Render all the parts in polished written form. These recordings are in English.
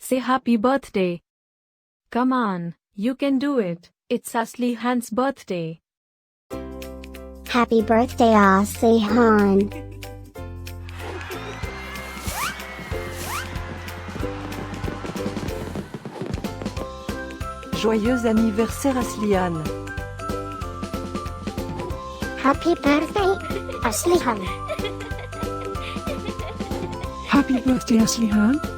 Say happy birthday. Come on, you can do it. It's Aslihan's birthday. Happy birthday, Aslihan. Joyeux anniversaire Aslihan. Happy birthday, Aslihan. Happy birthday, Aslihan.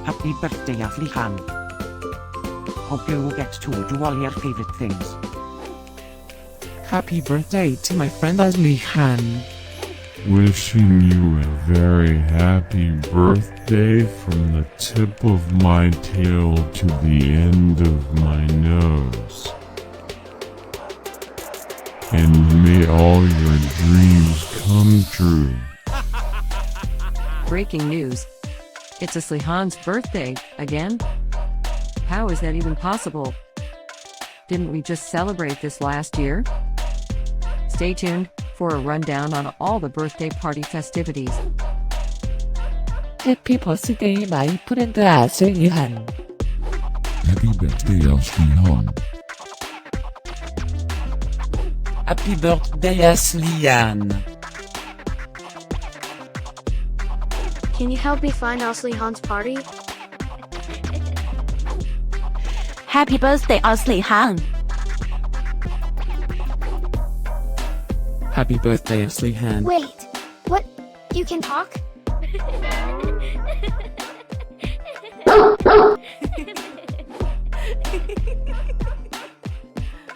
Happy birthday, Aslihan. Hope you will get to do all your favorite things. Happy birthday to my friend Aslihan. Wishing you a very happy birthday from the tip of my tail to the end of my nose. And may all your dreams come true. Breaking news. It's Aslihan's birthday, again? How is that even possible? Didn't we just celebrate this last year? Stay tuned for a rundown on all the birthday party festivities. Happy birthday, my friend Aslihan. Happy birthday, Aslihan. Happy birthday, Aslihan. Can you help me find Aslihan's party? Happy birthday, Aslihan. Happy birthday, Aslihan. Wait, what? You can talk?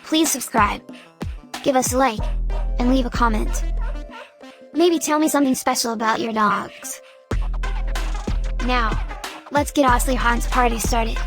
Please subscribe, give us a like, and leave a comment. Maybe tell me something special about your dogs. Now, let's get Aslihan's party started.